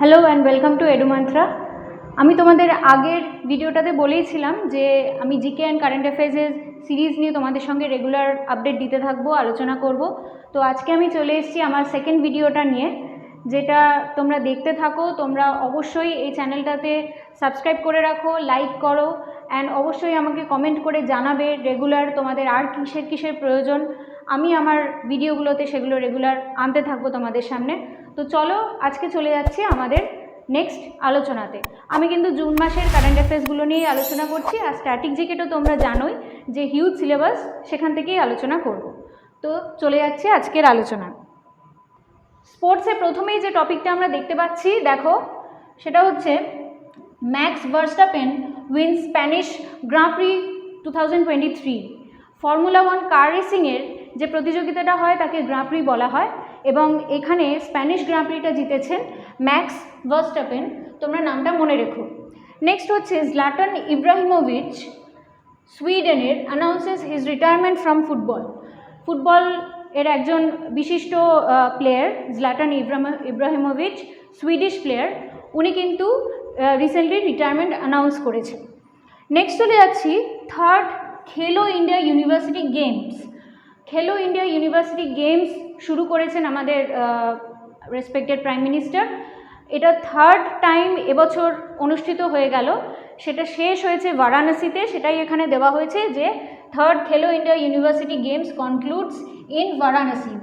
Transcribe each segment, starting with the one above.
Hello and welcome to Edumantra. আমি তোমাদের আগের ভিডিওটাতে বলেইছিলাম যে আমি জিকে অ্যান্ড কারেন্ট অ্যাফেয়ার্সের সিরিজ নিয়ে তোমাদের সঙ্গে রেগুলার আপডেট দিতে থাকবো, আলোচনা করব। তো আজকে আমি চলে এসেছি আমার সেকেন্ড ভিডিওটা নিয়ে, যেটা তোমরা দেখতে থাকো। তোমরা অবশ্যই এই চ্যানেলটাতে সাবস্ক্রাইব করে রাখো, লাইক করো, অ্যান্ড অবশ্যই আমাকে কমেন্ট করে জানাবে রেগুলার তোমাদের আর কিসের প্রয়োজন। আমি আমার ভিডিওগুলোতে সেগুলো রেগুলার আনতে থাকবো তোমাদের সামনে। তো চলো আজকে চলে যাচ্ছি আমাদের নেক্সট আলোচনাতে। আমি কিন্তু জুন মাসের কারেন্ট অ্যাফেয়ার্সগুলো নিয়েই আলোচনা করছি, আর স্ট্যাটিক জিকে তো তোমরা জানোই যে হিউজ সিলেবাস, সেখান থেকেই আলোচনা করব। তো চলে যাচ্ছি আজকের আলোচনা। স্পোর্টসে প্রথমেই যে টপিকটা আমরা দেখতে পাচ্ছি, দেখো, সেটা হচ্ছে max Verstappen win Spanish grand prix 2023। Formula 1 কার রেসিংয়ের যে প্রতিযোগিতাটা হয় তাকে গ্রাঁ প্রি বলা হয়, এবং এখানে স্প্যানিশ গ্রাঁ প্রিটা জিতেছেন ম্যাক্স ভার্স্টাপেন। তোমরা নামটা মনে রেখো। নেক্সট হচ্ছে জ্লাটান ইব্রাহিমোভিচ সুইডেনের announces his retirement from football. Football এর একজন বিশিষ্ট player Zlatan Ibrahimovic, Swedish player, উনি কিন্তু রিসেন্টলি রিটায়ারমেন্ট অ্যানাউন্স করেছেন। নেক্সট চলে যাচ্ছি third Khelo India university games. খেলো ইন্ডিয়া ইউনিভার্সিটি গেমস শুরু করেছেন আমাদের রেসপেক্টেড প্রাইম মিনিস্টার। এটা থার্ড টাইম এবছর অনুষ্ঠিত হয়ে গেল। সেটা শেষ হয়েছে বারাণসীতে, সেটাই এখানে দেওয়া হয়েছে যে third Khelo India university games concludes in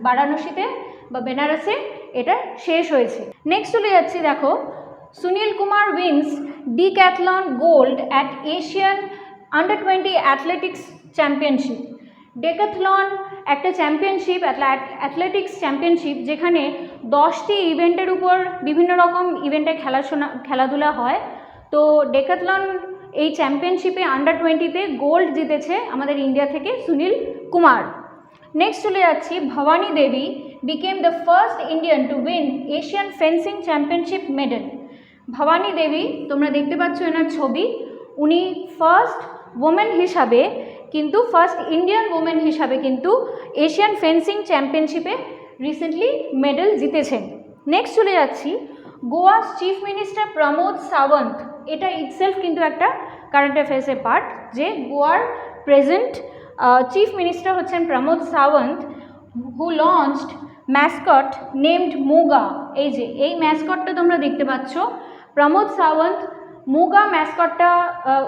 বারাণসীতে বা বেনারসে এটা শেষ হয়েছে। নেক্সট চলে যাচ্ছি, দেখো, Sunil Kumar wins decathlon gold at Asian under 20 athletics championship. Decathlon একটা চ্যাম্পিয়নশিপ, অ্যাথলেটিক্স চ্যাম্পিয়নশিপ, যেখানে 10টি ইভেন্টের উপর বিভিন্ন রকম ইভেন্টে খেলাধুলা হয়। তো ডেকাথলন এই চ্যাম্পিয়নশিপে আন্ডার 20-তে গোল্ড জিতেছে আমাদের ইন্ডিয়া থেকে সুনীল কুমার। নেক্সট চলে যাচ্ছি, Bhavani Devi became the first Indian to win Asian fencing championship medal. Bhavani Devi, তোমরা দেখতে পাচ্ছ এনার ছবি, উনি ফার্স্ট ইন্ডিয়ান ওমেন হিসাবে কিন্তু এশিয়ান ফেন্সিং চ্যাম্পিয়নশিপে রিসেন্টলি মেডেল জিতেছেন। নেক্সট চলে যাচ্ছি, গোয়ার চিফ মিনিস্টার প্রমোদ সাওয়ন্ত। এটা ইটসেলফ কিন্তু একটা কারেন্ট অ্যাফেয়ার্সের পার্ট, যে গোয়ার প্রেজেন্ট চিফ মিনিস্টার হচ্ছেন প্রমোদ সাওয়ন্ত, হু লঞ্চড ম্যাসকট নেমড মুগা। এই ম্যাসকটটা তোমরা দেখতে পাচ্ছ, প্রমোদ সাওয়ন্ত মুগা ম্যাসকটটা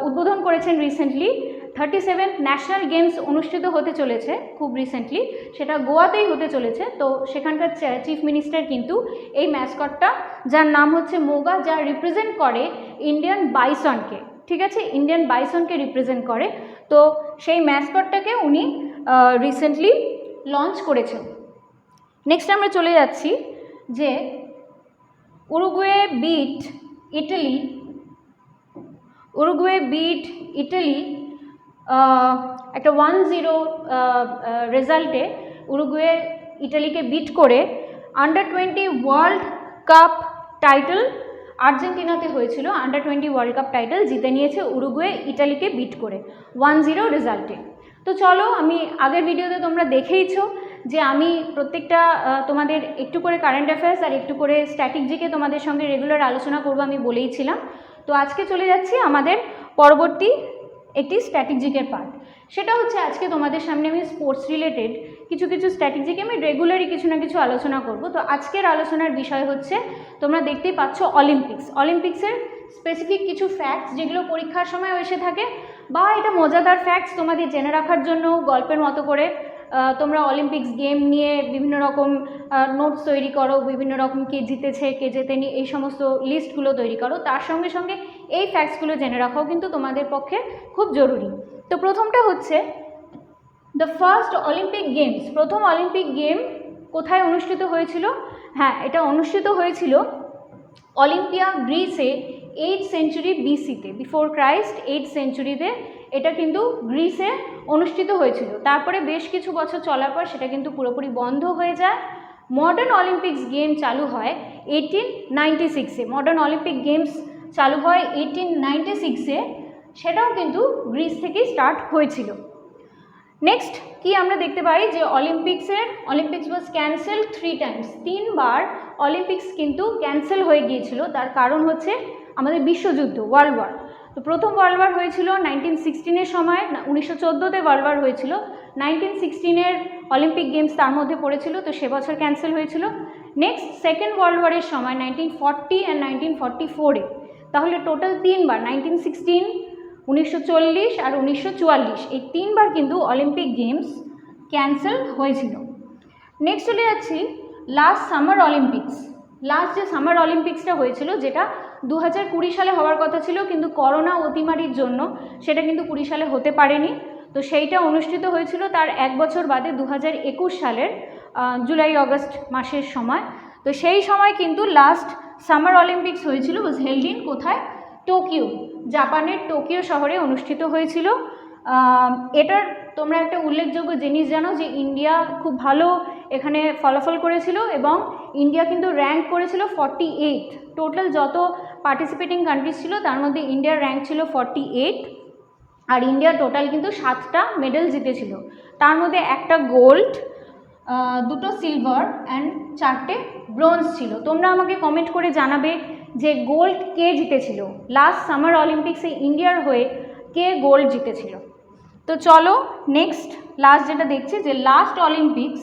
উদ্বোধন করেছেন রিসেন্টলি। 37th ন্যাশনাল গেমস অনুষ্ঠিত হতে চলেছে খুব রিসেন্টলি, সেটা গোয়াতেই হতে চলেছে। তো সেখানকার চিফ মিনিস্টার কিন্তু এই ম্যাসকটটা, যার নাম হচ্ছে মুগা, যা রিপ্রেজেন্ট করে ইন্ডিয়ান বাইসনকে, ঠিক আছে, ইন্ডিয়ান বাইসনকে রিপ্রেজেন্ট করে। তো সেই ম্যাসকটটাকে উনি রিসেন্টলি লঞ্চ করেছেন। নেক্সট আমরা চলে যাচ্ছি যে উরুগুয়ে বিট ইটালি একটা 1-0 রেজাল্টে উরুগুয়ে ইটালিকে বিট করে আন্ডার 20 ওয়ার্ল্ড কাপ টাইটেল আর্জেন্টিনাতে হয়েছিল। আন্ডার 20 ওয়ার্ল্ড কাপ টাইটেল জিতে নিয়েছে উরুগুয়ে ইটালিকে বিট করে 1-0 রেজাল্টে। তো চলো, আমি আগের ভিডিওতে তোমরা দেখেইছো যে আমি প্রত্যেকটা তোমাদের একটু করে কারেন্ট অ্যাফেয়ার্স আর একটু করে স্ট্যাটিক জিকে তোমাদের সঙ্গে রেগুলার আলোচনা করবো, আমি বলেইছিলাম। তো আজকে চলে যাচ্ছি আমাদের পরবর্তী একটি স্ট্যাটিক জিকের পার্ট। সেটা হচ্ছে আজকে তোমাদের সামনে আমি স্পোর্টস রিলেটেড কিছু স্ট্যাটিক জিকে আমি রেগুলারই কিছু না কিছু আলোচনা করব। তো আজকের আলোচনার বিষয় হচ্ছে, তোমরা দেখতেই পাচ্ছ, অলিম্পিক্সের স্পেসিফিক কিছু ফ্যাক্টস, যেগুলো পরীক্ষার সময় এসে থাকে, বা এটা মজাদার ফ্যাক্টস তোমাদের জেনে রাখার জন্য গল্পের মতো করে তোমরা অলিম্পিক্স গেম নিয়ে বিভিন্ন রকম নোটস তৈরি করো, বিভিন্ন রকম কে জিতেছে কে জেতেনি এই সমস্ত লিস্টগুলো তৈরি করো। তার সঙ্গে সঙ্গে এই ফ্যাক্টসগুলো জেনে রাখাও কিন্তু তোমাদের পক্ষে খুব জরুরি। তো প্রথমটা হচ্ছে দ্য ফার্স্ট অলিম্পিক গেমস। প্রথম অলিম্পিক গেম কোথায় অনুষ্ঠিত হয়েছিল? হ্যাঁ, এটা অনুষ্ঠিত হয়েছিল অলিম্পিয়া, গ্রিসে 8th সেঞ্চুরি BC-তে, বিফোর ক্রাইস্ট 8th সেঞ্চুরিতে এটা কিন্তু গ্রিসে অনুষ্ঠিত হয়েছিল। তারপরে বেশ কিছু বছর চলার পর সেটা কিন্তু পুরোপুরি বন্ধ হয়ে যায়। মডার্ন অলিম্পিক্স গেম চালু হয় 1896-এ। মডার্ন অলিম্পিক গেমস চালু হয় 1896-এ, সেটাও কিন্তু গ্রিস থেকেই স্টার্ট হয়েছিল। নেক্সট কি আমরা দেখতে পাই যে অলিম্পিক্স ওয়াজ ক্যান্সেলড 3 times, 3 বার অলিম্পিক্স কিন্তু ক্যান্সেল হয়ে গিয়েছিল। তার কারণ হচ্ছে আমাদের বিশ্বযুদ্ধ, ওয়ার্ল্ড ওয়ার। তো প্রথম ওয়ার্ল্ড ওয়ার হয়েছিল 1916-এর সময়, 1914-তে ওয়ার্ল্ড ওয়ার হয়েছিল, 1916-এর অলিম্পিক গেমস তার মধ্যে পড়েছিল, তো সে বছর ক্যান্সেল হয়েছিল। নেক্সট সেকেন্ড ওয়ার্ল্ড ওয়ারের সময় 1940 অ্যান্ড 1944-এ, তাহলে টোটাল 3বার 1916, 1940 আর 1944, এই 3বার কিন্তু অলিম্পিক গেমস ক্যান্সেল হয়েছিল। নেক্সট চলে যাচ্ছি লাস্ট সামার অলিম্পিক্স। লাস্ট যে সামার অলিম্পিক্সটা হয়েছিল, যেটা 2020 সালে হওয়ার কথা ছিল, কিন্তু করোনা অতিমারির জন্য সেটা কিন্তু 20 সালে হতে পারেনি। তো সেইটা অনুষ্ঠিত হয়েছিল তার 1 বছর বাদে 2021 সালের জুলাই আগস্ট মাসের সময়। তো সেই সময় কিন্তু লাস্ট সামার অলিম্পিক্স হয়েছিল, ওয়াজ হেল্ড ইন কোথায়? টোকিও, জাপানের টোকিও শহরে অনুষ্ঠিত হয়েছিল। এটার তোমরা একটা উল্লেখযোগ্য জিনিস জানো যে ইন্ডিয়া খুব ভালো এখানে ফলাফল করেছিল, এবং ইন্ডিয়া কিন্তু র্যাঙ্ক করেছিল 48। টোটাল যত পার্টিসিপেটিং কান্ট্রিজ ছিল তার মধ্যে ইন্ডিয়ার র্যাঙ্ক ছিল 48, আর ইন্ডিয়া টোটাল কিন্তু 7টা মেডেল জিতেছিল। তার মধ্যে 1টা গোল্ড, 2টো সিলভার অ্যান্ড 4টে ব্রোঞ্জ ছিল। তোমরা আমাকে কমেন্ট করে জানাবে যে গোল্ড কে জিতেছিল, লাস্ট সামার অলিম্পিক্সে ইন্ডিয়ার হয়ে কে গোল্ড জিতেছিল। তো চলো নেক্সট লাস্ট যেটা দেখছি, যে লাস্ট অলিম্পিক্স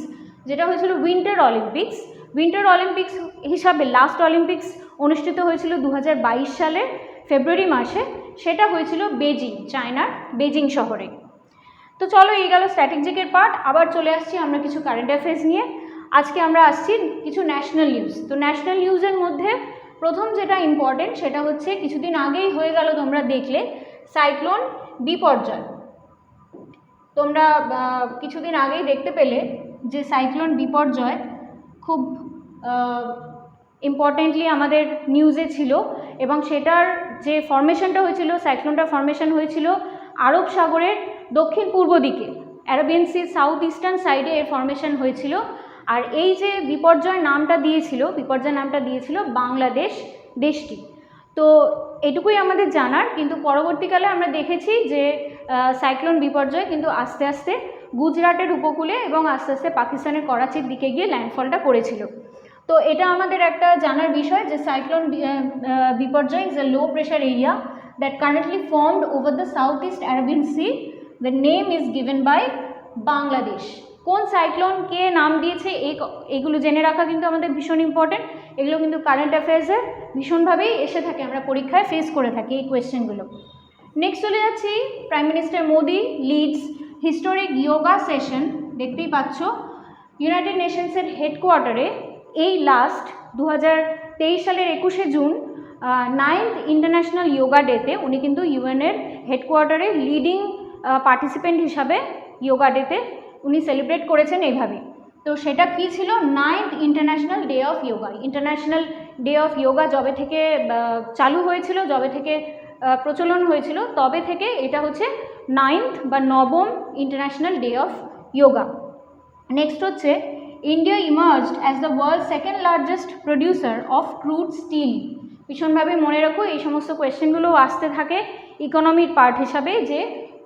যেটা হয়েছিল উইন্টার অলিম্পিক্স। উইন্টার অলিম্পিক্স হিসাবে লাস্ট অলিম্পিক্স অনুষ্ঠিত হয়েছিল 2022 সালের ফেব্রুয়ারি মাসে। সেটা হয়েছিল বেজিং, চায়নার বেজিং শহরে। তো চলো এই গেল স্ট্র্যাটেজিকের পার্ট। আবার চলে আসছি আমরা কিছু কারেন্ট অ্যাফেয়ার্স নিয়ে। আজকে আমরা আসছি কিছু ন্যাশনাল নিউজ। তো ন্যাশনাল নিউজের মধ্যে প্রথম যেটা ইম্পর্টেন্ট সেটা হচ্ছে কিছুদিন আগেই হয়ে গেল, তোমরা দেখলে, সাইক্লোন বিপর্যয়। তোমরা কিছুদিন আগেই দেখতে পেলে যে সাইক্লোন বিপর্যয় খুব ইম্পর্টেন্টলি আমাদের নিউজে ছিল, এবং সেটার যে ফরমেশনটা হয়েছিল, সাইক্লোনটা ফরমেশন হয়েছিল আরব সাগরের দক্ষিণ পূর্ব দিকে, অ্যারাবিয়ান সির সাউথ ইস্টার্ন সাইডে এর ফরমেশন হয়েছিল। আর এই যে বিপর্যয় নামটা দিয়েছিল বাংলাদেশ দেশটি। তো এটুকুই আমাদের জানার, কিন্তু পরবর্তীকালে আমরা দেখেছি যে সাইক্লোন বিপর্যয় কিন্তু আস্তে আস্তে গুজরাটের উপকূলে এবং আস্তে আস্তে পাকিস্তানের করাচির দিকে গিয়ে ল্যান্ডফলটা করেছিল। তো এটা আমাদের একটা জানার বিষয় যে cyclone Biparjoy is a low pressure area that currently formed over the south east Arabian sea. The name is given by Bangladesh. কোন সাইক্লোন কে নাম দিয়েছে এইগুলো জেনে রাখা কিন্তু আমাদের ভীষণ ইম্পর্টেন্ট। এগুলো কিন্তু কারেন্ট অ্যাফেয়ার্সে ভীষণভাবেই এসে থাকে, আমরা পরীক্ষায় ফেস করে থাকি এই কোয়েশ্চেনগুলো। নেক্সট চলে যাচ্ছি, prime minister Modi leads historic yoga session. দেখতেই পাচ্ছ ইউনাইটেড নেশনসের হেডকোয়ার্টারে এই লাস্ট 2023 সালের 21শে জুন 9th ইন্টারন্যাশনাল যোগা ডেতে উনি কিন্তু ইউএনের হেডকোয়ার্টারে লিডিং পার্টিসিপেন্ট হিসাবে যোগা ডেতে উনি সেলিব্রেট করেছেন এইভাবে। তো সেটা কি ছিল? 9th international day of yoga. International day of yoga যবে থেকে চালু হয়েছিল, যবে থেকে প্রচলন হয়েছিল, তবে থেকে এটা হচ্ছে 9th বা নবম international day of yoga. Next হচ্ছে India emerged as the world second largest producer of crude steel. ভীষণভাবে মনে রাখো, এই সমস্ত কোয়েশ্চেনগুলো আসতে থাকে ইকোনমির পার্ট হিসাবে, যে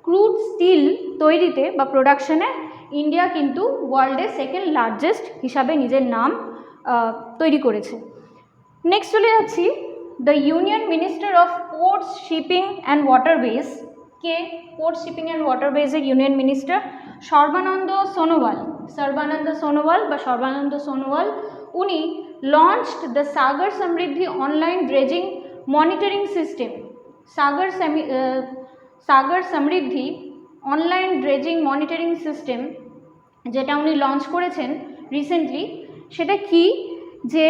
ক্রুড স্টিল তৈরিতে বা প্রোডাকশনে ইন্ডিয়া কিন্তু ওয়ার্ল্ডের সেকেন্ড লার্জেস্ট হিসাবে নিজের নাম তৈরি করেছে। নেক্সট চলে যাচ্ছি, the union minister of ports, shipping and waterways. কে পোর্ট, শিপিং অ্যান্ড ওয়াটারওয়েজের ইউনিয়ন মিনিস্টার? সর্বানন্দ সোনোয়াল। উনি launched the Sagar Samriddhi online dredging monitoring system. Sagar Samriddhi online dredging monitoring system যেটা উনি লঞ্চ করেছেন রিসেন্টলি। সেটা কি? যে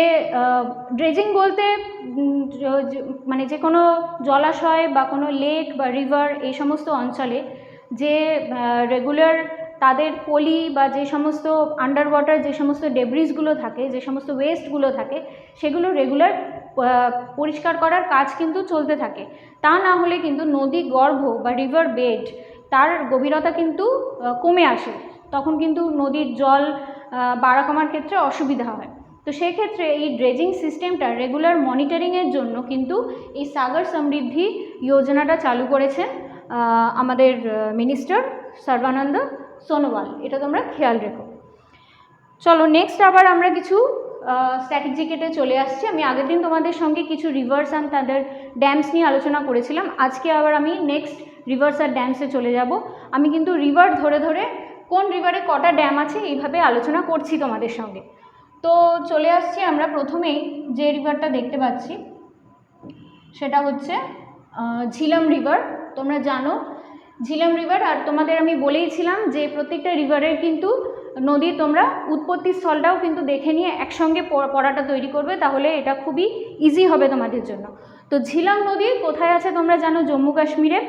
ড্রেজিং বলতে মানে যে কোনো জলাশয় বা কোনো লেক বা রিভার, এই সমস্ত অঞ্চলে যে রেগুলার তাদের পলি বা যে সমস্ত আন্ডার ওয়াটার যে সমস্ত ডেব্রিসগুলো থাকে, যে সমস্ত ওয়েস্টগুলো থাকে, সেগুলো রেগুলার পরিষ্কার করার কাজ কিন্তু চলতে থাকে। তা না হলে কিন্তু নদী গর্ভ বা রিভার বেড তার গভীরতা কিন্তু কমে আসে, তখন কিন্তু নদীর জল বাড়া কমার ক্ষেত্রে অসুবিধা হয়। তো সেক্ষেত্রে এই ড্রেজিং সিস্টেমটা রেগুলার মনিটরিংয়ের জন্য কিন্তু এই সাগর সমৃদ্ধি যোজনাটা চালু করেছেন আমাদের মিনিস্টার সর্বানন্দ সোনোয়াল। এটা তোমরা খেয়াল রেখো। চলো নেক্সট আবার আমরা কিছু স্ট্যাটিক জিকেতে চলে আসছি। আমি আগের দিন তোমাদের সঙ্গে কিছু রিভার্স অ্যান্ড তাদের ড্যামস নিয়ে আলোচনা করেছিলাম। আজকে আবার আমি নেক্সট রিভার্স আর ড্যামসে চলে যাব। আমি কিন্তু রিভার ধরে ধরে কোন রিভারে কটা ড্যাম আছে এইভাবে আলোচনা করছি তোমাদের সঙ্গে। তো চলে আসছি আমরা প্রথমেই যে রিভারটা দেখতে পাচ্ছি সেটা হচ্ছে ঝিলাম রিভার। তোমরা জানো ঝিলাম রিভার, আর তোমাদের আমি বলেইছিলাম যে প্রত্যেকটা রিভারের কিন্তু নদীর তোমরা উৎপত্তি স্থলটাও কিন্তু দেখে নিয়ে একসঙ্গে পড়াটা তৈরি করবে, তাহলে এটা খুবই ইজি হবে তোমাদের জন্য। তো ঝিলাম নদী কোথায় আছে তোমরা জানো? জম্মু কাশ্মীরে।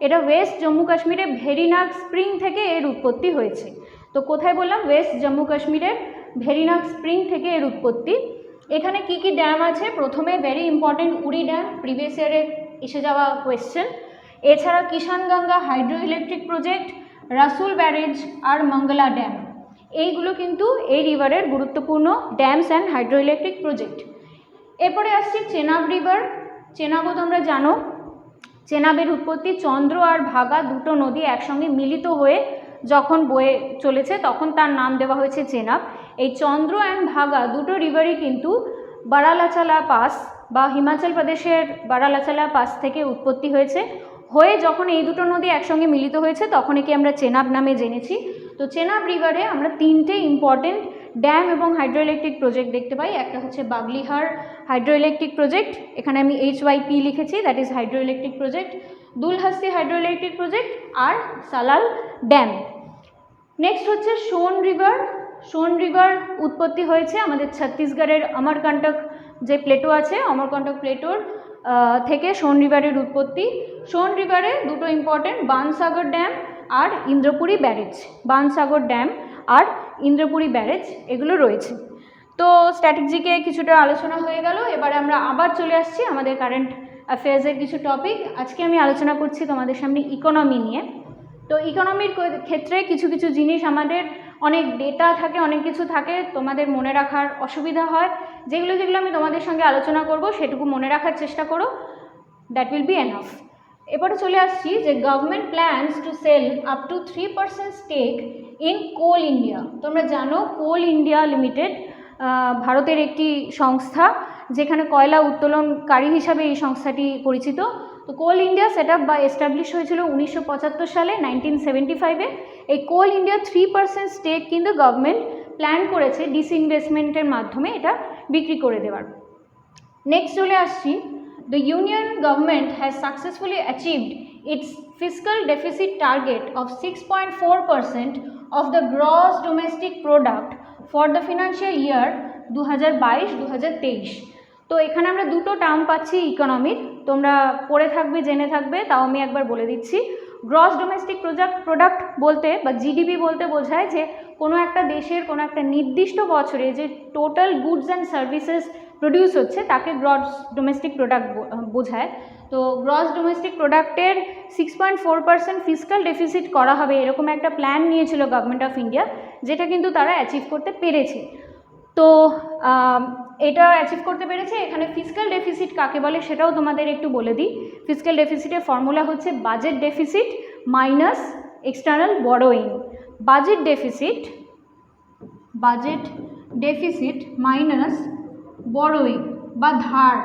এটা ওয়েস্ট জম্মু কাশ্মীরে ভেরিনাগ স্প্রিং থেকে এর উৎপত্তি হয়েছে। তো কোথায় বললাম? ওয়েস্ট জম্মু কাশ্মীরের ভেরিনাগ স্প্রিং থেকে এর উৎপত্তি। এখানে কি কি ড্যাম আছে? প্রথমে ভেরি ইম্পর্টেন্ট উড়ি ড্যাম, প্রিভিয়াস ইয়ারে এসে যাওয়া কোয়েশ্চেন। এছাড়া কিষানগঙ্গা হাইড্রো ইলেকট্রিক প্রজেক্ট, রাসুল ব্যারেজ আর মঙ্গলা ড্যাম, এইগুলো কিন্তু এই রিভারের গুরুত্বপূর্ণ dams and hydro electric project. এরপরে আসছি চেনাব রিভার। চেনাবও তোমরা জানো, চেনাবের উৎপত্তি চন্দ্র আর ভাগা দুটো নদী একসঙ্গে মিলিত হয়ে যখন বয়ে চলেছে তখন তার নাম দেওয়া হয়েছে চেনাব। এই চন্দ্র অ্যান্ড ভাগা দুটো রিভারই কিন্তু বারালাচালা পাস বা হিমাচল প্রদেশের বারালাচালা পাস থেকে উৎপত্তি হয়েছে। হয়ে যখন এই দুটো নদী একসঙ্গে মিলিত হয়েছে তখন একে আমরা চেনাব নামে জেনেছি। তো চেনাব রিভারে আমরা তিনটে ইম্পর্টেন্ট ড্যাম এবং হাইড্রো ইলেকট্রিক প্রজেক্ট দেখতে পাই। একটা হচ্ছে বাগলিহার হাইড্রো ইলেকট্রিক প্রজেক্ট, এখানে আমি HYP লিখেছি, that is hydro electric project, Dulhasti hydro electric project আর সালাল ড্যাম। নেক্সট হচ্ছে সোন রিভার। সোন রিভার উৎপত্তি হয়েছে আমাদের ছত্তিশগড়ের অমরকন্টক যে প্লেটো আছে, অমরকন্টক প্লেটোর থেকে সোন রিভারের উৎপত্তি। সোন রিভারে দুটো ইম্পর্টেন্ট বানসাগর ড্যাম আর ইন্দ্রপুরী ব্যারেজ, বানসাগর ড্যাম আর ইন্দ্রপুরী ব্যারেজ এগুলো রয়েছে। তো স্ট্র্যাটেজিকে কিছুটা আলোচনা হয়ে গেল। এবারে আমরা আবার চলে আসছি আমাদের কারেন্ট অ্যাফেয়ার্সের কিছু টপিক। আজকে আমি আলোচনা করছি তোমাদের সামনে ইকোনমি নিয়ে। তো ইকোনমির ক্ষেত্রে কিছু কিছু জিনিস আমাদের অনেক ডেটা থাকে, অনেক কিছু থাকে, তোমাদের মনে রাখার অসুবিধা হয়। যেগুলো আমি তোমাদের সঙ্গে আলোচনা করব সেটুকু মনে রাখার চেষ্টা করো, দ্যাট উইল বি এনাফ। এবারে চলে আসছি যে government plans to sell up to 3% stake in Coal India. তোমরা জানো কোল ইন্ডিয়া লিমিটেড ভারতের একটি সংস্থা, যেখানে কয়লা উত্তোলনকারী হিসাবে এই সংস্থাটি পরিচিত। তো কোল ইন্ডিয়া সেট আপ বা এস্টাবলিশ হয়েছিল 1975 সালে, 1975-এ। এই কোল ইন্ডিয়া 3% স্টেক কিন্তু গভর্নমেন্ট প্ল্যান করেছে ডিসইনভেস্টমেন্টের মাধ্যমে এটা বিক্রি করে দেওয়ার। নেক্সট চলে আসছি, the union government has successfully achieved its fiscal deficit target of 6.4% of the gross domestic product for the financial year 2022-2023। তো এখানে আমরা দুটো টার্ম পাচ্ছি ইকোনমির, তোমরা পড়ে থাকবে, জেনে থাকবে, তাও আমি একবার বলে দিচ্ছি। গ্রস ডোমেস্টিক প্রোডাক্ট বলতে বা জিডিপি বলতে বোঝায় যে কোনো একটা দেশের কোনো একটা নির্দিষ্ট বছরে যে total goods and services produce হচ্ছে তাকে গ্রস ডোমেস্টিক প্রোডাক্ট বোঝায়। তো গ্রস ডোমেস্টিক প্রোডাক্টের 6.4% ফিসকাল ডেফিসিট করা হবে, এরকম একটা প্ল্যান নিয়েছিল গভর্নমেন্ট অফ ইন্ডিয়া, যেটা কিন্তু তারা অ্যাচিভ করতে পেরেছে। তো এটা অ্যাচিভ করতে পেরেছে। এখানে ফিসকাল ডেফিসিট কাকে বলে সেটাও তোমাদের একটু বলে দিই। ফিসকাল ডেফিসিটের ফর্মুলা হচ্ছে budget deficit minus external borrowing. Budget deficit minus borrowing বা ধার,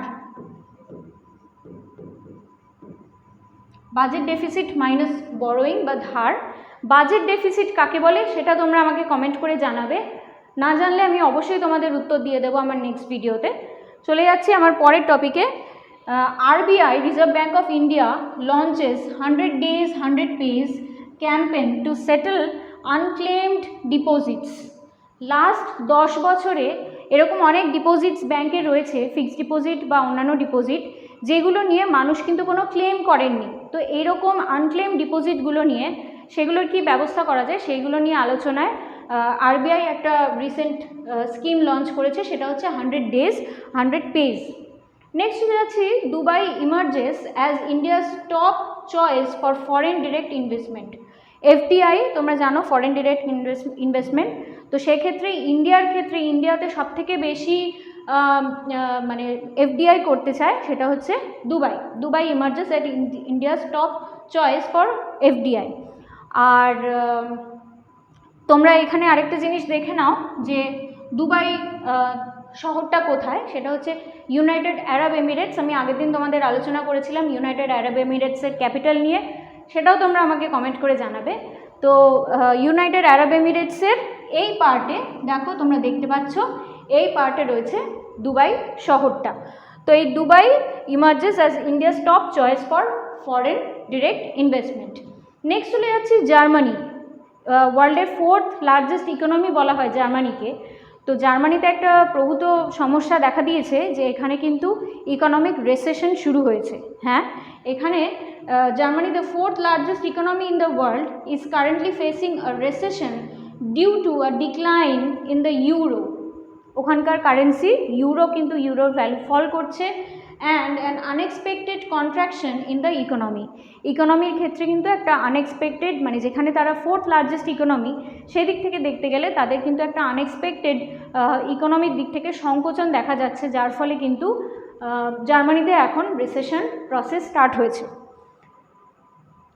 বাজেট ডেফিসিট মাইনাস বরোয়িং বা ধার। বাজেট ডেফিসিট কাকে বলে সেটা তোমরা আমাকে কমেন্ট করে জানাবে, না জানলে আমি অবশ্যই তোমাদের উত্তর দিয়ে দেবো আমার নেক্সট ভিডিওতে। চলে যাচ্ছি আমার পরের টপিকে। RBI reserve bank of India launches 100 days 100 pays campaign to settle unclaimed deposits. Last 10 বছরে এরকম অনেক ডিপোজিটস ব্যাঙ্কে রয়েছে, ফিক্সড ডিপোজিট বা অন্যান্য ডিপোজিট, যেগুলো নিয়ে মানুষ কিন্তু কোনো ক্লেম করেননি। তো এইরকম আনক্লেম ডিপোজিটগুলো নিয়ে সেগুলোর কি ব্যবস্থা করা যায় সেইগুলো নিয়ে আলোচনায় RBI একটা রিসেন্ট স্কিম লঞ্চ করেছে, সেটা হচ্ছে 100 days 100 pays। নেক্সট যাচ্ছি, Dubai ইমার্জেস as India's top choice for foreign direct investment. FDI তোমরা জানো, ফরেন ডিরেক্ট ইনভেস্টমেন্ট। তো সেক্ষেত্রে ইন্ডিয়াতে সবথেকে বেশি মানে FDI করতে চায় সেটা হচ্ছে Dubai ইমার্জেস at India's top choice for FDI। আর তোমরা এখানে আরেকটা জিনিস দেখে নাও যে দুবাই শহরটা কোথায়, সেটা হচ্ছে ইউনাইটেড আরব এমিরেটস। আমি আগের দিন তোমাদের আলোচনা করেছিলাম ইউনাইটেড আরব এমিরেটসের ক্যাপিটাল নিয়ে, সেটাও তোমরা আমাকে কমেন্ট করে জানাবে। তো ইউনাইটেড আরব এমিরেটসের এই পার্টে দেখো, তোমরা দেখতে পাচ্ছ এই পার্টে রয়েছে দুবাই শহরটা। তো এই Dubai ইমার্জেস as India's top choice for foreign direct investment. Next চলে যাচ্ছি জার্মানি। ওয়ার্ল্ডের 4th লার্জেস্ট ইকোনমি বলা হয় জার্মানিকে। তো জার্মানিতে একটা প্রভূত সমস্যা দেখা দিয়েছে যে এখানে কিন্তু ইকোনমিক রেসেশন শুরু হয়েছে। হ্যাঁ, এখানে Germany, the 4th largest economy in the world, is currently facing a recession due to a decline in the euro. ওখানকার কারেন্সি ইউরো, কিন্তু ইউরোর ভ্যালু ফল করছে, and an unexpected contraction in the economy. ইকোনমির ক্ষেত্রে কিন্তু একটা unexpected, মানে যেখানে তারা 4th লার্জেস্ট ইকোনমি, সেই দিক থেকে দেখতে গেলে তাদের কিন্তু একটা আনএক্সপেক্টেড ইকোনমির দিক থেকে সংকোচন দেখা যাচ্ছে, যার ফলে কিন্তু জার্মানিতে এখন রিসেশন প্রসেস স্টার্ট হয়েছে।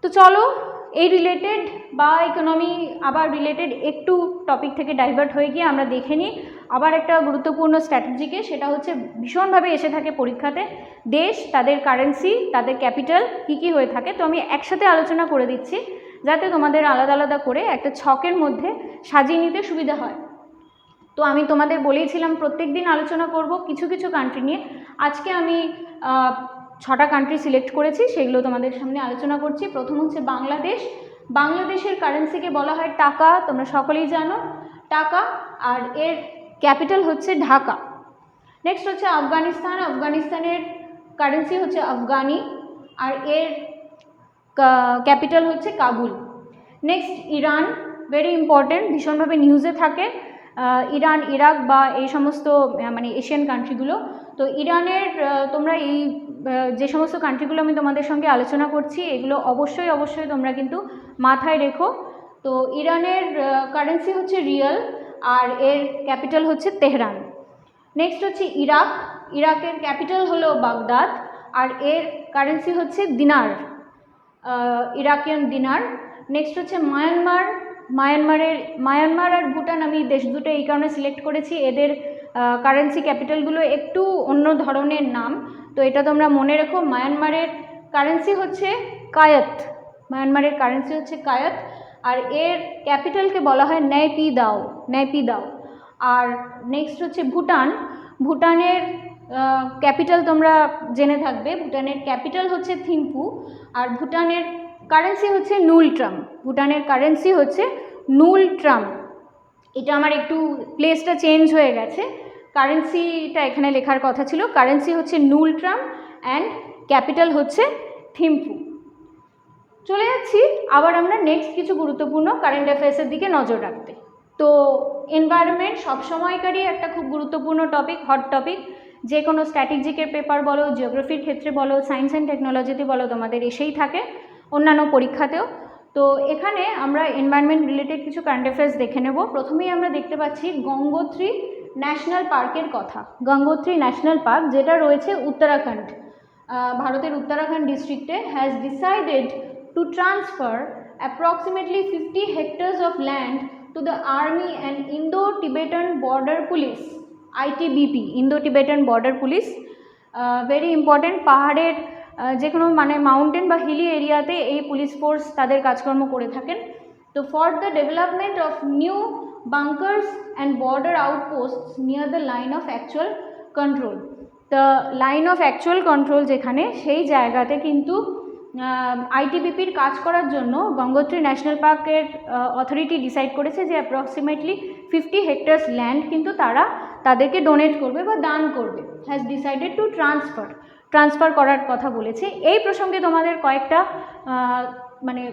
তো চলো এই রিলেটেড বা ইকোনমি আবার রিলেটেড একটু টপিক থেকে ডাইভার্ট হয়ে গিয়ে আমরা দেখে নিই আবার একটা গুরুত্বপূর্ণ স্ট্র্যাটেজিকে। সেটা হচ্ছে ভীষণভাবে এসে থাকে পরীক্ষাতে, দেশ, তাদের কারেন্সি, তাদের ক্যাপিটাল কী কী হয়ে থাকে। তো আমি একসাথে আলোচনা করে দিচ্ছি যাতে তোমাদের আলাদা আলাদা করে একটা ছকের মধ্যে সাজিয়ে নিতে সুবিধা হয়। তো আমি তোমাদের বলেইছিলাম প্রত্যেক দিন আলোচনা করব কিছু কিছু কান্ট্রি নিয়ে। আজকে আমি 6টা কান্ট্রি সিলেক্ট করেছি, সেগুলো তোমাদের সামনে আলোচনা করছি। প্রথম হচ্ছে বাংলাদেশ। বাংলাদেশের কারেন্সিকে বলা হয় টাকা, তোমরা সকলেই জানো টাকা, আর এর ক্যাপিটাল হচ্ছে ঢাকা। নেক্সট হচ্ছে আফগানিস্তান। আফগানিস্তানের কারেন্সি হচ্ছে আফগানি, আর এর ক্যাপিটাল হচ্ছে Kabul. Next Iran, very important, ভীষণভাবে নিউজে থাকে ইরান, ইরাক বা এই সমস্ত মানে এশিয়ান কান্ট্রিগুলো। তো ইরানের তোমরা এই যে সমস্ত কান্ট্রিগুলো আমি তোমাদের সঙ্গে আলোচনা করছি এগুলো অবশ্যই অবশ্যই তোমরা কিন্তু মাথায় রেখো। তো ইরানের কারেন্সি হচ্ছে রিয়াল, আর এর ক্যাপিটাল হচ্ছে তেহরান। নেক্সট হচ্ছে ইরাক। ইরাকের ক্যাপিটাল হলো বাগদাদ, আর এর কারেন্সি হচ্ছে দিনার, ইরাকিয়ান দিনার। নেক্সট হচ্ছে মায়ানমার। মায়ানমার আর ভুটান আমি দেশ দুটো এই কারণে সিলেক্ট করেছি, এদের কারেন্সি ক্যাপিটালগুলো একটু অন্য ধরনের নাম, তো এটা তোমরা মনে রেখো। মায়ানমারের কারেন্সি হচ্ছে কায়ত, মায়ানমারের কারেন্সি হচ্ছে কায়ত, আর এর ক্যাপিটালকে বলা হয় নেপিদাও, নেপিদাও। আর নেক্সট হচ্ছে ভুটান। ভুটানের ক্যাপিটাল তোমরা জেনে থাকবে, ভুটানের ক্যাপিটাল হচ্ছে থিম্পু, আর ভুটানের কারেন্সি হচ্ছে নুলট্রাম। ভুটানের কারেন্সি হচ্ছে নুলট্রাম। এটা আমার একটু প্লেসটা চেঞ্জ হয়ে গেছে, কারেন্সিটা এখানে লেখার কথা ছিল, কারেন্সি হচ্ছে নুলট্রাম অ্যান্ড ক্যাপিটাল হচ্ছে থিম্পু। চলে যাচ্ছি আবার আমরা নেক্সট কিছু গুরুত্বপূর্ণ কারেন্ট অ্যাফেয়ার্সের দিকে নজর রাখতে। তো এনভায়রনমেন্ট সবসময়কারই একটা খুব গুরুত্বপূর্ণ টপিক, হট টপিক। যে কোনো স্ট্র্যাটেজিকের পেপার বলো, জিওগ্রাফির ক্ষেত্রে বলো, সায়েন্স অ্যান্ড টেকনোলজিতে বলো, তোমাদের এসেই থাকে, অন্যান্য পরীক্ষাতেও। তো এখানে আমরা এনভায়রনমেন্ট রিলেটেড কিছু কারেন্ট অ্যাফেয়ার্স দেখে নেব। প্রথমেই আমরা দেখতে পাচ্ছি গঙ্গোত্রী ন্যাশনাল পার্কের কথা। গঙ্গোত্রী ন্যাশনাল পার্ক যেটা রয়েছে উত্তরাখণ্ড, ভারতের উত্তরাখণ্ড ডিস্ট্রিক্টে, has decided to transfer approximately 50 hectares of land to the Army and Indo-Tibetan Border Police, ITBP, Indo-Tibetan Border Police। Very important, পাহাড়ের যে কোনো মানে মাউন্টেন বা হিলি এরিয়াতে এই পুলিশ ফোর্স তাদের কাজকর্ম করে থাকেন। তো for the development of new bunkers and border outposts near the line of actual control. The line of actual control যেখানে, সেই জায়গাতে কিন্তু আইটিবিপির কাজ করার জন্য গঙ্গোত্রী ন্যাশনাল পার্কের অথরিটি ডিসাইড করেছে যে অ্যাপ্রক্সিমেটলি 50 hectares ল্যান্ড কিন্তু তারা তাদেরকে ডোনেট করবে বা দান করবে। হ্যাজ ডিসাইডেড টু ট্রান্সফার করার কথা বলেছে। এই প্রসঙ্গে তোমাদের কয়েকটা মানে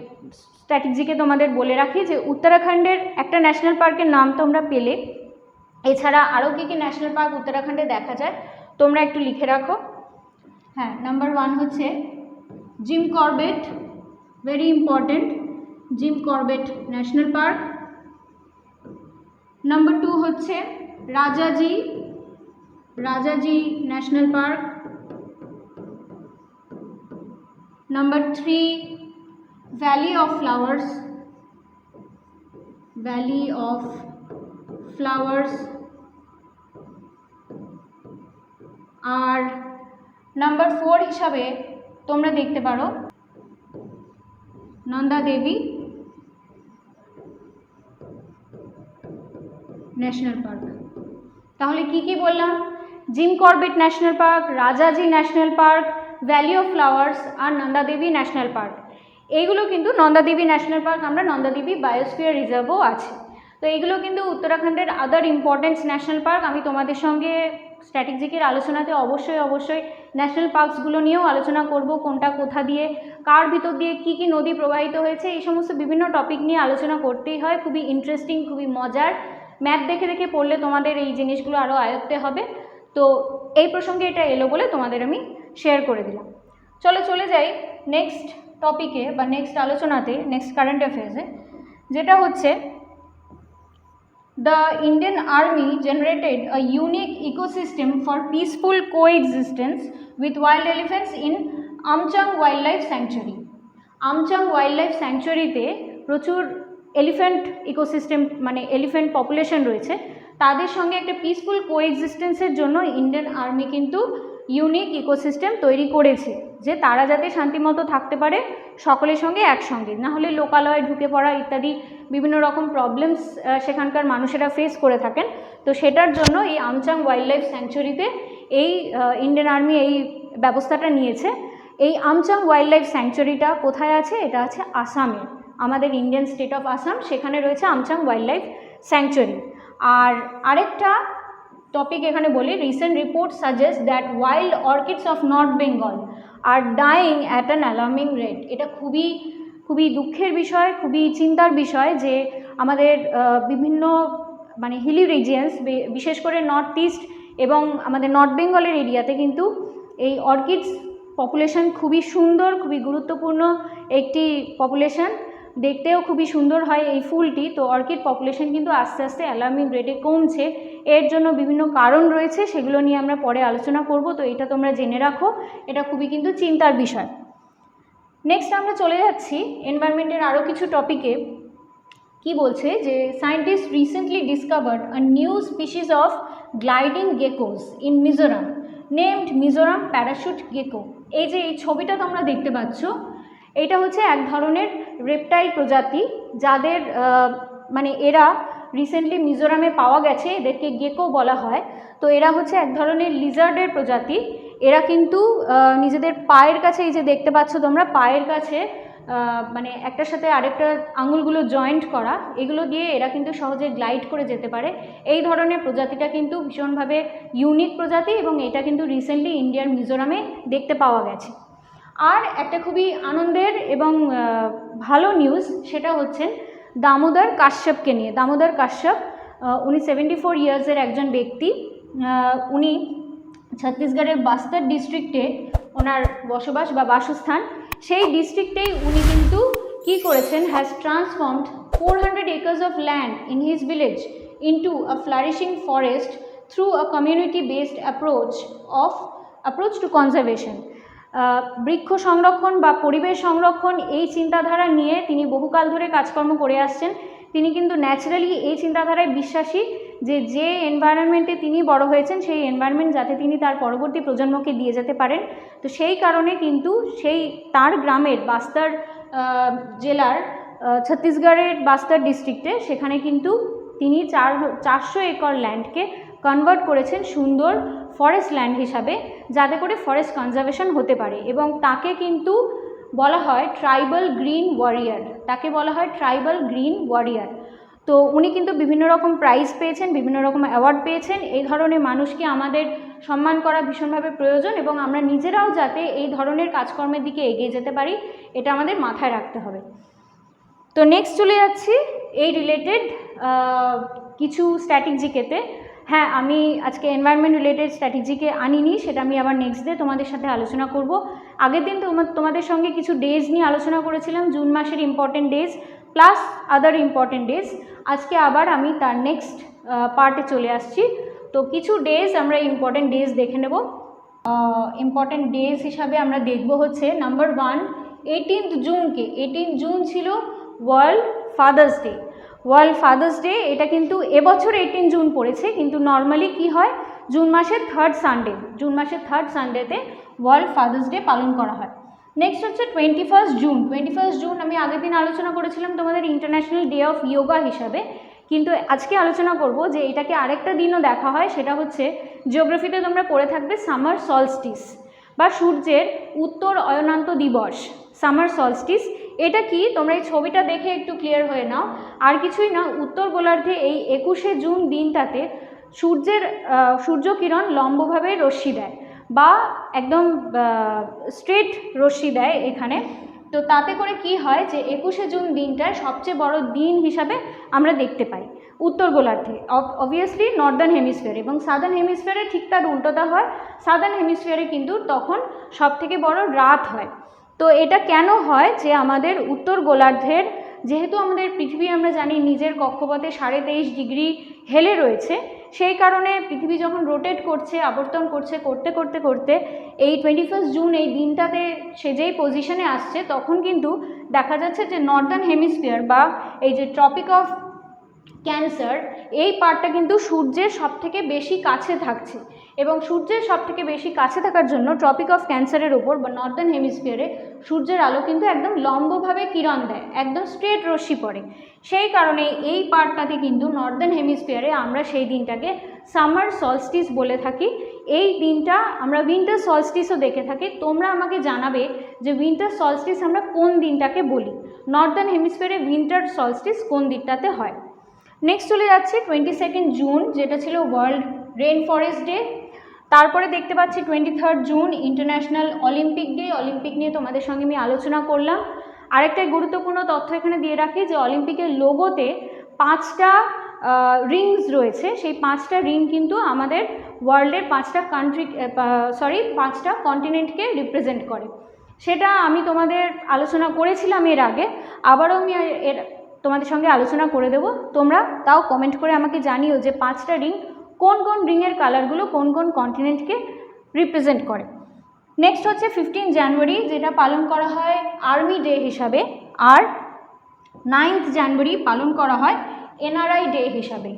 স্ট্র্যাটেজিকে তোমাদের বলে রাখি যে উত্তরাখণ্ডের একটা ন্যাশনাল পার্কের নাম তোমরা পেলে, এছাড়া আরও কী কী ন্যাশনাল পার্ক উত্তরাখণ্ডে দেখা যায় তোমরা একটু লিখে রাখো। হ্যাঁ, নাম্বার 1 হচ্ছে Jim Corbett, very important, Jim Corbett national park. Number 2 হচ্ছে Rajaji national park. Number 3 valley of flowers আর নাম্বার 4 হিসাবে তোমরা দেখতে পারো নন্দা দেবী ন্যাশনাল পার্ক। তাহলে কি কি বললাম? Jim Corbett national park, Rajaji national park, valley of flowers আর নন্দা দেবী ন্যাশনাল পার্ক। এইগুলো কিন্তু নন্দা দেবী ন্যাশনাল পার্ক, আমরা নন্দা দেবী বায়োস্ফিয়ার রিজার্ভও আছে। তো এইগুলো কিন্তু উত্তরাখণ্ডের আদার ইম্পর্টেন্ট ন্যাশনাল পার্ক। আমি তোমাদের সঙ্গে স্ট্র্যাটেজিকের আলোচনাতে অবশ্যই ন্যাশনাল পার্কসগুলো নিয়েও আলোচনা করব, কোনটা কোথা দিয়ে, কার ভিতর দিয়ে কী কী নদী প্রবাহিত হয়েছে, এই সমস্ত বিভিন্ন টপিক নিয়ে আলোচনা করতেই হয়। খুবই ইন্টারেস্টিং, খুবই মজার। ম্যাপ দেখে দেখে পড়লে তোমাদের এই জিনিসগুলো আরও আয়ত্তে হবে। তো এই প্রসঙ্গে এটা এলো বলে তোমাদের আমি শেয়ার করে দিলাম। চলে যাই নেক্সট টপিকে বা নেক্সট আলোচনাতে, নেক্সট কারেন্ট অ্যাফেয়ার্সে, যেটা হচ্ছে the Indian Army generated a unique ecosystem for peaceful coexistence with wild elephants in Amchang Wildlife Sanctuary. Amchang Wildlife Sanctuary-তে প্রচুর এলিফ্যান্ট ইকোসিস্টেম মানে এলিফ্যান্ট পপুলেশন রয়েছে, তাদের সঙ্গে একটা পিসফুল কোএক্সিস্টেন্সের জন্য ইন্ডিয়ান আর্মি কিন্তু ইউনিক ইকোসিস্টেম তৈরি করেছে, যে তারা যাতে শান্তিমতো থাকতে পারে সকলের সঙ্গে একসঙ্গে, না হলে লোকালয়ে ঢুকে পড়া ইত্যাদি বিভিন্ন রকম প্রবলেমস সেখানকার মানুষেরা ফেস করে থাকেন। তো সেটার জন্য এই আমচাং ওয়াইল্ড লাইফ স্যাংচুয়ারিতে এই ইন্ডিয়ান আর্মি এই ব্যবস্থাটা নিয়েছে। এই আমচাং ওয়াইল্ড লাইফ স্যাংচুয়ারিটা কোথায় আছে? এটা আছে আসামে, আমাদের ইন্ডিয়ান স্টেট অফ আসাম, সেখানে রয়েছে আমচাং ওয়াইল্ড লাইফ স্যাংচুয়ারি। আর আরেকটা টপিক এখানে বলি, recent report suggest that wild orchids of north Bengal R dyeing at an alarming rate. এটা খুবই দুঃখের বিষয়, খুবই চিন্তার বিষয় যে আমাদের বিভিন্ন মানে হিলি রিজিয়ন্স, বিশেষ করে নর্থ ইস্ট এবং আমাদের নর্থ বেঙ্গলের এরিয়াতে কিন্তু এই অর্কিডস পপুলেশন খুবই সুন্দর, খুবই গুরুত্বপূর্ণ একটি পপুলেশন, দেখতেও খুবই সুন্দর হয় এই ফুলটি। তো অর্কিড পপুলেশন কিন্তু আস্তে আস্তে অ্যালার্মিং রেটে কমছে। এর জন্য বিভিন্ন কারণ রয়েছে, সেগুলো নিয়ে আমরা পরে আলোচনা করব। তো এটা তোমরা জেনে রাখো, এটা খুবই কিন্তু চিন্তার বিষয়। নেক্সট আমরা চলে যাচ্ছি এনভায়রনমেন্টের আরও কিছু টপিকে। কি বলছে যে scientist recently discovered a new species of gliding geckos in Mizoram named Mizoram parachute gecko. এই যে এই ছবিটা তোমরা দেখতে পাচ্ছ, এটা হচ্ছে এক ধরনের রেপটাইল প্রজাতি, যাদের মানে এরা রিসেন্টলি মিজোরামে পাওয়া গেছে, এদেরকে গেকো বলা হয়। তো এরা হচ্ছে এক ধরনের লিজার্ডের প্রজাতি। এরা কিন্তু নিজেদের পায়ের কাছে, এই যে দেখতে পাচ্ছ তোমরা, পায়ের কাছে মানে একটার সাথে আরেকটার আঙুলগুলো জয়েন্ট করা, এগুলো দিয়ে এরা কিন্তু সহজে গ্লাইড করে যেতে পারে। এই ধরনের প্রজাতিটা কিন্তু ভীষণভাবে ইউনিক প্রজাতি এবং এটা কিন্তু রিসেন্টলি ইন্ডিয়ার মিজোরামে দেখতে পাওয়া গেছে। আর একটা খুবই আনন্দের এবং ভালো নিউজ, সেটা হচ্ছে দামোদর কাশ্যপকে নিয়ে। দামোদর কাশ্যপ উনি 74 ইয়ার্সের একজন ব্যক্তি। উনি ছত্তিশগড়ের বাস্তর ডিস্ট্রিক্টে ওনার বসবাস বা বাসস্থান। সেই ডিস্ট্রিক্টেই উনি কিন্তু কী করেছেন, has transformed 400 acres of land in his village into a flourishing forest through a community based approach to conservation. বৃক্ষ সংরক্ষণ বা পরিবেশ সংরক্ষণ এই চিন্তাধারা নিয়ে তিনি বহুকাল ধরে কাজকর্ম করে আসছেন। তিনি কিন্তু ন্যাচারালি এই চিন্তাধারায় বিশ্বাসী যে এনভায়রনমেন্টে তিনি বড় হয়েছেন, সেই এনভায়রনমেন্ট যাতে তিনি তার পরবর্তী প্রজন্মকে দিয়ে যেতে পারেন। তো সেই কারণে কিন্তু তার গ্রামের বাস্তর জেলার ছত্তিশগড়ের বাস্তর ডিস্ট্রিক্টে, সেখানে কিন্তু তিনি 400 একর ল্যান্ডকে কনভার্ট করেছেন সুন্দর ফরেস্ট ল্যান্ড হিসাবে, যাতে করে ফরেস্ট কনজারভেশন হতে পারে। এবং তাকে কিন্তু বলা হয় ট্রাইবাল গ্রিন ওয়ারিয়ার, তাকে বলা হয় ট্রাইবাল গ্রিন ওয়ারিয়ার। তো উনি কিন্তু বিভিন্ন রকম প্রাইজ পেয়েছেন, বিভিন্ন রকম অ্যাওয়ার্ড পেয়েছেন। এই ধরনের মানুষকে আমাদের সম্মান করা ভীষণভাবে প্রয়োজন এবং আমরা নিজেরাও যাতে এই ধরনের কাজকর্মের দিকে এগিয়ে যেতে পারি, এটা আমাদের মাথায় রাখতে হবে। তো নেক্সট চলে যাচ্ছি এই রিলেটেড কিছু স্ট্র্যাটেজিকেতে। হ্যাঁ, আমি আজকে এনভায়রনমেন্ট রিলেটেড স্ট্র্যাটেজিকে আনিনি, সেটা আমি আবার নেক্সট ডে তোমাদের সাথে আলোচনা করব। আগের দিন তোমাদের সঙ্গে কিছু ডেজ নিয়ে আলোচনা করেছিলাম, জুন মাসের ইম্পর্টেন্ট ডেজ প্লাস আদার ইম্পর্টেন্ট ডেজ। আজকে আবার আমি তার নেক্সট পার্টে চলে আসছি। তো কিছু ডেজ আমরা ইম্পর্টেন্ট ডেজ দেখে নেব। ইম্পর্টেন্ট ডেজ হিসাবে আমরা দেখব হচ্ছে নাম্বার 1, 18 জুনকে। 18 জুন ছিল world father's day. World father's day এটা কিন্তু এবছর 18 জুন পড়েছে, কিন্তু নর্মালি কি হয় জুন মাসের থার্ড সানডেতে ওয়ার্ল্ড ফাদার্স ডে পালন করা হয়। নেক্সট হচ্ছে 21 জুন আমি আগের দিন আলোচনা করেছিলাম তোমাদের ইন্টারন্যাশনাল ডে অফ ইয়োগা হিসাবে, কিন্তু আজকে আলোচনা করব যে এটাকে আরেকটা দিনও দেখা হয়, সেটা হচ্ছে জিওগ্রাফিতে তোমরা পড়ে থাকবে সামার সলস্টিস বা সূর্যের উত্তর অয়নান্ত দিবস, সামার সলস্টিস। এটা কি তোমরা এই ছবিটা দেখে একটু ক্লিয়ার হয়ে নাও, আর কিছুই না, উত্তর গোলার্ধে এই 21শে জুন দিনটাতে সূর্যকিরণ লম্বভাবে রশ্মি দেয় বা একদম স্ট্রেট রশ্মি দেয় এখানে। তো তাতে করে কি হয় যে 21শে জুন দিনটায় সবচেয়ে বড় দিন হিসাবে আমরা দেখতে পাই উত্তর গোলার্ধে, অবভিয়াসলি নর্দার্ন হেমিস্ফিয়ার, এবং সাদার্ন হেমিস্ফিয়ারে ঠিক তার উল্টোটা হয়। সাদার্ন হেমিস্ফিয়ারে কিন্তু তখন সবথেকে বড় রাত হয়। তো এটা কেন হয় যে আমাদের উত্তর গোলার্ধের, যেহেতু আমাদের পৃথিবী আমরা জানি নিজের কক্ষপথে 23.5 ডিগ্রি হেলে রয়েছে, সেই কারণে পৃথিবী যখন রোটেট করছে, আবর্তন করছে, করতে করতে এই 21 জুন এই দিনটাতে সে যেই পজিশনে আসছে, তখন কিন্তু দেখা যাচ্ছে যে নর্দার্ন হেমিস্ফিয়ার বা এই যে ট্রপিক অফ ক্যান্সার, এই পার্টটা কিন্তু সূর্যের সবথেকে বেশি কাছে থাকছে, এবং সূর্যের সবথেকে বেশি কাছে থাকার জন্য ট্রপিক অফ ক্যান্সারের ওপর বা নর্দার্ন হেমিস্ফিয়ারে সূর্যের আলো কিন্তু একদম লম্বভাবে কিরণ দেয়, একদম স্ট্রেট রশ্মি পড়ে। সেই কারণে এই পার্টটাতে কিন্তু নর্দার্ন হেমিস্ফিয়ারে আমরা সেই দিনটাকে সামার সলস্টিস বলে থাকি। এই দিনটা আমরা উইন্টার সলস্টিসও দেখে থাকি। তোমরা আমাকে জানাবে যে উইন্টার সলস্টিস আমরা কোন দিনটাকে বলি, নর্দার্ন হেমিস্ফিয়ারে উইন্টার সলস্টিস কোন দিনটাতে হয়। নেক্সট চলে যাচ্ছে 22 জুন, যেটা ছিল ওয়ার্ল্ড রেন ফরেস্ট ডে। তারপরে দেখতে পাচ্ছি 23 June international Olympic day. Olympic নিয়ে তোমাদের সঙ্গে আমি আলোচনা করলাম। আরেকটা গুরুত্বপূর্ণ তথ্য এখানে দিয়ে রাখি যে অলিম্পিকের লোগোতে 5টা রিংস রয়েছে। সেই 5টা রিং কিন্তু আমাদের ওয়ার্ল্ডের 5টা কন্টিনেন্টকে রিপ্রেজেন্ট করে। সেটা আমি তোমাদের আলোচনা করেছিলাম এর আগে, আবারও আমি তোমাদের সঙ্গে আলোচনা করে দেব। তোমরা তাও কমেন্ট করে আমাকে জানিও যে 5টা রিং কোন কোন রিংয়ের কালারগুলো কোন কোন কন্টিনেন্টকে রিপ্রেজেন্ট করে। নেক্সট হচ্ছে 15 জানুয়ারি, যেটা পালন করা হয় আর্মি ডে হিসাবে, আর 9 জানুয়ারি পালন করা হয় এনআরআই ডে হিসাবে।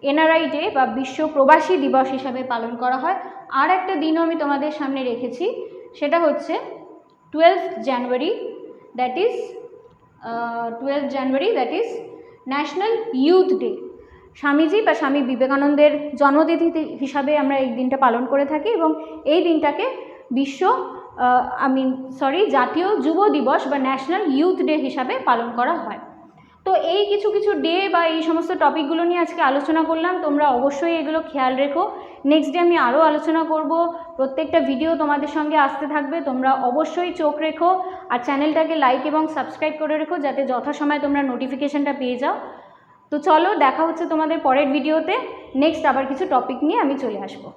এনআরআই ডে বা বিশ্ব প্রবাসী দিবস হিসাবে পালন করা হয়। আর একটা দিনও আমি তোমাদের সামনে রেখেছি, সেটা হচ্ছে 12 January, that is national youth day. Swamiji বা স্বামী বিবেকানন্দের জন্মতিথি হিসাবে আমরা এই দিনটা পালন করে থাকি, এবং এই দিনটাকে জাতীয় যুব দিবস বা ন্যাশনাল ইউথ ডে হিসাবে পালন করা হয়। তো এই কিছু ডে বা এই সমস্ত টপিকগুলো নিয়ে আজকে আলোচনা করলাম। তোমরা অবশ্যই এগুলো খেয়াল রেখো। নেক্সট ডে আমি আরও আলোচনা করব, প্রত্যেকটা ভিডিও তোমাদের সঙ্গে আসতে থাকবে। তোমরা অবশ্যই চোখ রেখো আর চ্যানেলটাকে লাইক এবং সাবস্ক্রাইব করে রেখো, যাতে যথাসময়ে তোমরা নোটিফিকেশানটা পেয়ে যাও। তো চলো, দেখা হচ্ছে তোমাদের পরের ভিডিওতে। নেক্সট আবার কিছু টপিক নিয়ে আমি চলে আসবো।